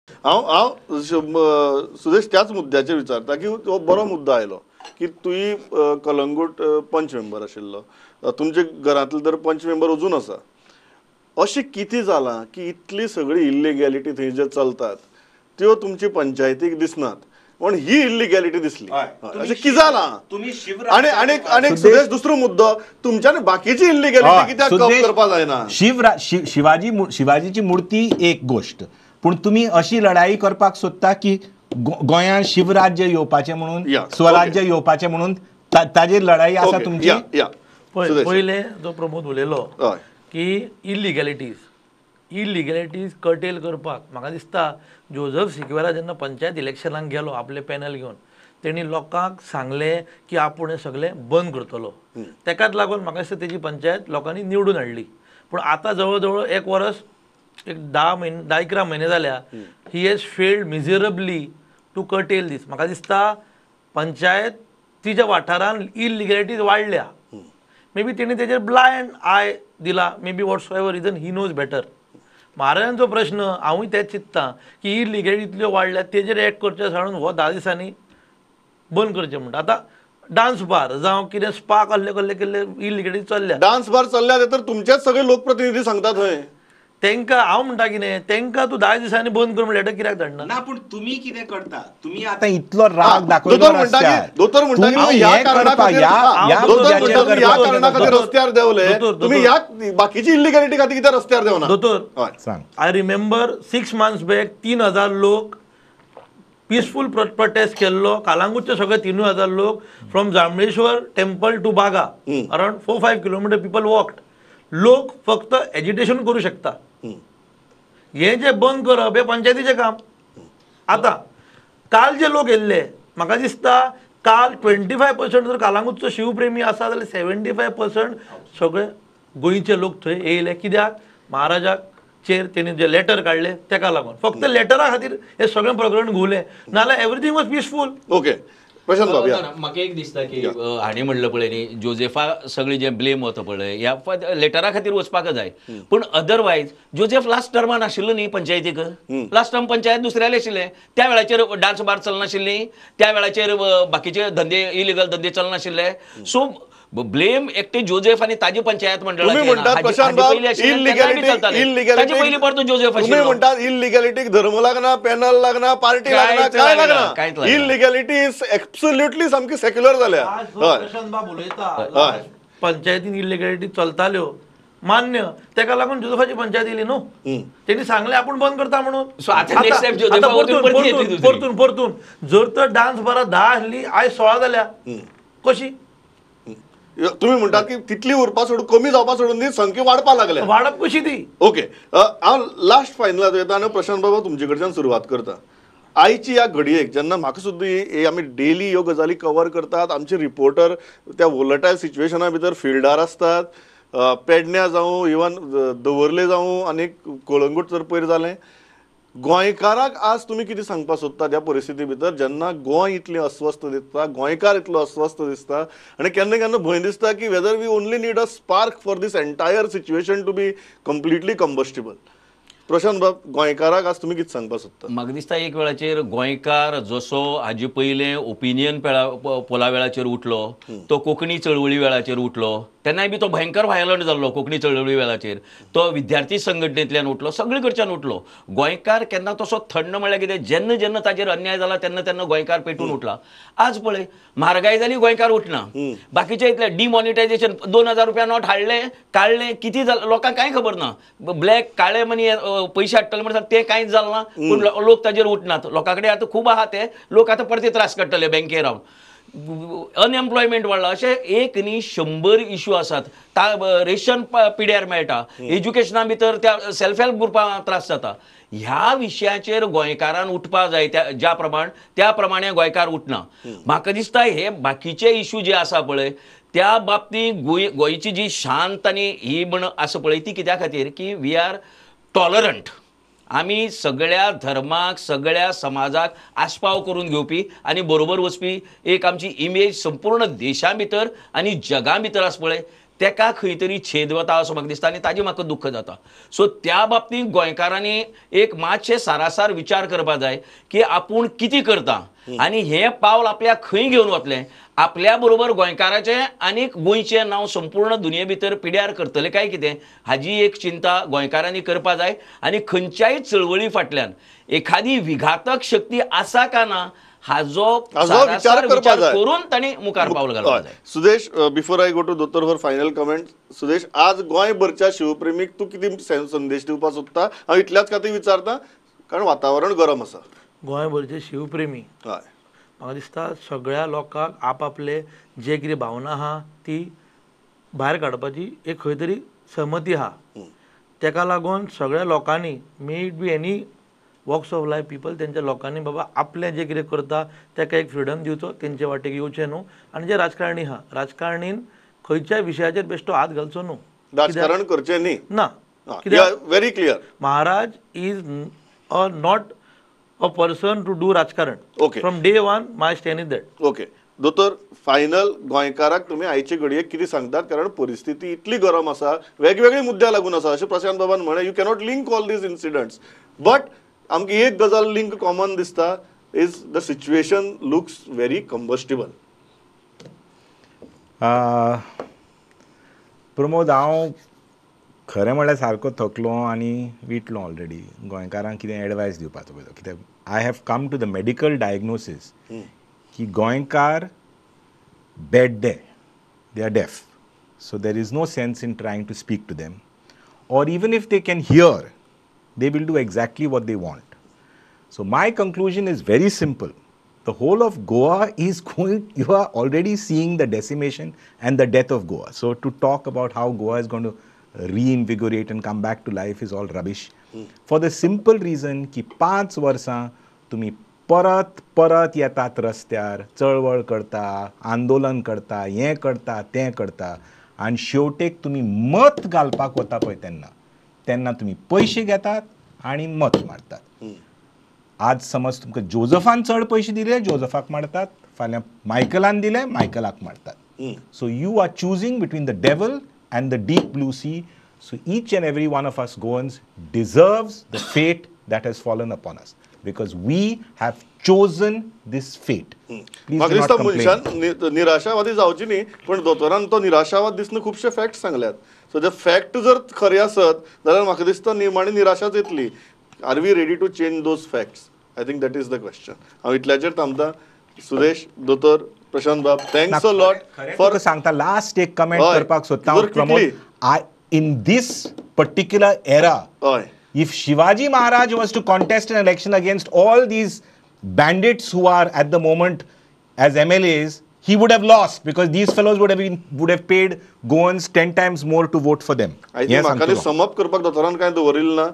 हांव सुदेश त्याच मुद्द्याचेर विचारता की तो बरो मुद्दो आयलो की तुयी कलंगूट पंच मेंबर आशिल्लो, तुमचे घरांतले तर पंच मेंबर अजून आसा. अशें कितें जालां की इतली सगळी इल्लिगॅलिटी थंय जे चलतात त्यो तुमची पंचायतीक दिसनात, पण ही इल्लिगॅलिटी दिसली. अशें कितें जालां? आनी सुदेश दुसरो मुद्दो, तुमच्यानी बाकीची इल्लिगॅलिटी कित्याक कम करपा जायना? शिवाजीची मूर्ती एक गोष्ट, पूण तुमी अशी लढाई करपाक सोदता की गोंयांत शिवराज्य येवपाचें म्हणून, स्वराज्य येवपाचें म्हणून ताजेर लढाई आसा तुमची? पहिले जो प्रमोद उलयलो की इलिगॅलिटीज कर्टेल करपाक म्हाका दिसता जोझफ सिक्वेरा जेन्ना पंचायत इलेक्शनाक गेलो आपले पॅनल घेवन, तेणी लोकांक सांगलें की आपूण हें सगळें बंद करतलो. तेकाच लागून म्हाका दिसता तेजी पंचायत लोकांनी निवडून हाडली. पूण आतां जवळ जवळ एक वर्स, एक 10-11 म्हयने जाल्या, he has failed miserably to curtail this. म्हाका दिसता पंचायत तिच्या वाठारान इलिगॅलिटीज वाडल्या. मे बी तेणी तेजेर ब्लायंड आय दिला, may be whatsoever reason, he knows better. म्हारायांचो प्रश्न हांवूय तेच चिंत्ता की इलिगॅलिटी इतल्यो वाडल्या, तेजेर एक्ट करचे सांडून हो 10 दिसांनी बंद करचें म्हणटा. आतां डान्स बार जावं कितें स्पा कसले केल्ले इलिगॅलिटी चल्ल्या. डान्स बार चल्ल्या तर तुमचेच सगळे लोकप्रतिनिधी सांगतात थंय. तांकां हांव म्हणटा कितें, तांकां तूं 10 दिसांनी बंद कर म्हणल्यार कित्याक धाडना? ना, पूण तुमी कितें करता? तुमी आतां इतलो राग दाखयलो रस्त्यार. दोतोर म्हणटा की ह्या कारणाक रस्त्यार देवले, तुम्ही ह्या बाकीची इल्लिगॅलिटी खातीर कित्याक रस्त्यार देवना? दोतोर, आय रिमेंबर 6 months बॅक 3000 लोक पीसफूल प्रोटेस्ट केल्लो. कालांगूटचे सगळे 3000 लोक फ्रॉम जांबळेश्वर टेम्पल टू बागा, अराउंड 4-5 किलोमीटर पीपल वॉक्ड. लोक फक्त एजिटेशन करू शकता. हे जे बंद करप हे पंचायतीचें काम. आता काल जे लोक येयल्ले, म्हाका दिसता काल 25% जर कालांगूटचो शिवप्रेमी आसा जाल्यार 75% सगळे गोंयचे लोक थंय येयले. कित्याक? महाराजाक चेर तेणी जे लेटर काडले तेका लागून. फक्त लेटरा खातीर हे सगळें प्रकरण घुवलें, नाल्यार everything was peaceful. Okay, Prashant बाब. म्हाका एक दिसता की हांणी म्हणलं पळय न्ही, जोझेफा सगळी जे ब्लेम वता पळय ह्या लेटरा खातीर वचपाक जाय. पूण अदरवायज जोझेफ लास्ट टर्मान आशिल्लो न्ही पंचायतीक. लास्ट टर्म पंचायत दुसऱ्याले आशिल्ले. त्या वेळाचेर डान्स बार चलनाशिल्ली, त्या वेळाचेर बाकीचे धंदे इलिगल धंदे चलनाशिल्ले. सो ब्लेम एकटे जोझेफ आणि ताजी पंचायत मंडळाची इलिगॅलिटीक धर्म लागना, पॅनल लागना, पार्टी लागना, काय लागना. इलिगॅलिटी इज एब्सोल्युटली सामकी सेक्युलर जाल्या. प्रशांत बाब उलयता पंचायतीन इलिगॅलिटी चलताल्यो मान्य, तेका लागून जोझेफाची पंचायत येयली न्हू. तेणी सांगले आपण बंद करता म्हणून. परतून जर तर डान्स बारा 10 आसली, आयज 16 जाल्या, कशी? तुम्ही म्हणतात की तितली उरपा सोडून कमी जावपा सोडून ती संख्या वाडपा लागल्या. वाडप कशी ती? ओके, हांव लास्ट फायनलात येता आनी प्रशांत बाबा तुमचे कडच्यान सुरवात करता. आयची ह्या घडयेक जेन्ना म्हाका सुद्दां आमी डेली ह्यो गजाली कवर करतात, आमचे रिपोर्टर त्या वोलटायल सिच्युएशना भितर फिल्डार आसतात, पेडण्यां जावं इवन दवर्ले जावं आनी कळंगूट जर पयर जालें. गोंयकाराक आज तुम्ही कितें सांगपा सोदता त्या परिस्थिती भितर जेन्ना गोंय इतलें अस्वस्थ दिसता, गोंयकार इतलो अस्वस्थ दिसता, आनी केन्ना केन्ना भंय दिसता की whether we only need a spark for this entire situation to be completely combustible. Prashant बाब, गोंयकाराक आज तुमी कितें सांगपा सोदता? म्हाका दिसता एक वेळाचेर गोंयकार जसो हाजे पयलें ओपिनियन पोला वेळाचेर उठलो, तो कोंकणी चळवळी वेळाचेर उठलो, तेन्नाय बी तो भयंकर व्हायलंट जाल्लो. कोंकणी चळवळी वेळाचेर तो विद्यार्थी संघटनेंतल्यान उठलो, सगळे कडच्यान उठलो. गोंयकार केन्ना तसो थंड म्हळ्यार कितें, जेन्ना जेन्ना ताचेर अन्याय जाला तेन्ना तेन्ना गोंयकार पेटून उठला. आज पळय म्हारगाय जाली, गोंयकार उठना. बाकीचे इतले डिमॉनिटायझेशन, 2000 रुपया नोट हाडले काडले, कितें जालें लोकांक कांय खबर ना. ब्लॅक काळे मनी पयशे हाडटले म्हणटा ते कांयच जालें ना, पूण लोक ताचेर उठनात. लोकां कडेन आतां खूब आहा ते लोक आतां परते त्रास काडटले बँकेर रावन. अनएम्प्लॉयमेंट वाडला. अशे एक न्ही 100 इश्यू आसात. रेशन पिड्यार मेळटा, एज्युकेशना भितर त्या सेल्फ हेल्प ग्रुपां त्रास जाता. ह्या विशयाचेर गोंयकारान उठपा जाय. ज्या प्रमाणे गोंयकार उठना. म्हाका दिसता हे बाकीचे इश्यू जे आसा पळय त्या बाबतींत गोंयची जी शांत आनी ही म्हण आसा पळय ती कित्या खातीर की वी आर टॉलरंट. आमी सगळ्या धर्माक, सगळ्या समाजाक आस्पाव करून घेवपी आनी बरोबर वचपी एक आमची इमेज संपूर्ण देशा भितर आनी जगा भितर आसा पळय तेका खंय तरी छेद वता असो म्हाका दिसता आनी ताजें म्हाका दुख्ख जाता. सो त्या बाबतींत गोंयकारांनी एक मातशें सारासार विचार करपा जाय की आपूण कितें करता आनी हें पावल आपल्या खंय घेवन वतलें. आपल्या बरोबर गोंयकाराचें आनीक गोंयचें नांव संपूर्ण दुनिये भितर पिड्यार करतलें काय कितें हाजी एक चिंता गोंयकारांनी करपा जाय. आनी खंयच्याय चळवळी फाटल्यान एखादी विघातक शक्ती आसा काय ना हाजो विचार करपा जाय. करून तांणी मुखार पावल घालपा जाय. Sudesh, before I go to दोतोर फॉर फायनल कमेंट, सुदेश, आज गोंयभरच्या शिवप्रेमीक तूं कितें संदेश दिवपाक सोदता? हांव इतल्याच खातीर विचारता कारण वातावरण गरम आसा. गोंयभरचे शिवप्रेमी हय, म्हाका दिसता सगळ्या लोकांक आपआपले जे कितें भावना आहा ती भायर काडपाची एक खंय तरी सहमती आहा. तेका लागून सगळ्या लोकांनी may it be any walks of life people तेंच्या लोकांनी बाबा आपलें जें कितें करता तेका एक फ्रिडम दिवचो, तेंचे वाटेक येवचें न्हू. आनी जे राजकारणी आहा राजकारणीन खंयच्याय विशयाचेर बेश्टो हात घालचो न्हू. राजकारण करचें न्ही. ना, कित्याक very clear. Maharaj is not a person to do राजकारण. Okay. From day one my stand is that. Okay दोतोर, फायनल गोंयकाराक तुमी आयचे घडयेक कितें सांगतात? कारण परिस्थिती इतली गरम आसा, वेगवेगळे मुद्द्या लागून आसा. अशें प्रशांत बाबान म्हळें, you cannot link all these incidence, but आमकां एक गजाल लिंक कॉमन दिसता, is the situation looks very combustible. Pramod, हांव खरें म्हळ्यार सारको थकलो आनी विटलो ऑलरेडी. गोंयकारांक कितें एडवायस दिवपाचो पळय, कित्याक I have come to the medical diagnosis की गोंयकार बेड्डे, they are deaf. So there is no sense in trying to speak to them, or even if they can hear, they will do exactly what they want. So my conclusion is very simple. The whole of Goa is going, you are already seeing the decimation and the death of Goa. So to talk about how Goa is going to reinvigorate and come back to life is all rubbish. For the simple reason की 5 वर्सां तुम्ही परत परत येतात रस्त्यार, चळवळ करता, आंदोलन करता, हें करता, तें करता, आनी शेवटेक तुम्ही मत घालपाक वता पळय तेन्ना तुम्ही पैसे घेतात आणि मत मारतात. आज समज तुमकां जोझफान चड पैसे दिले, जोझफाक मारतात. फाल्यां मायकलान दिले, मायकलाक मारतात. So you are choosing between the devil and the deep blue sea. So each and every one of us Goans deserves the fate that has fallen upon us, because we have chosen this fate. म्हाका दिसता मनशान निराशावादी जावची न्ही, पण दोतोरान तो निराशावाद दिसना खुबशे फॅक्ट सांगल्यात. सो जे फॅक्ट जर खरे आसत जाल्यार म्हाका दिसता निमाणी निराशाच येतली. Are we ready to change those facts? I think that is the question. हांव इतल्याचेर थांबता. सुदेश, दोतोर, प्रशांत बाब, थँक्स अ लॉट फॉर सांगता. लास्ट एक कमेंट करपाक सोदता हांव Pramod. In this particular era, if Shivaji Maharaj was to contest an election against all these bandits who are at the moment as MLAs, he would have lost, because these fellows would have paid Goans 10 times more to vote for them. I think म्हाका sum up करपाक दोतोरान कांय दवरिल्लें ना.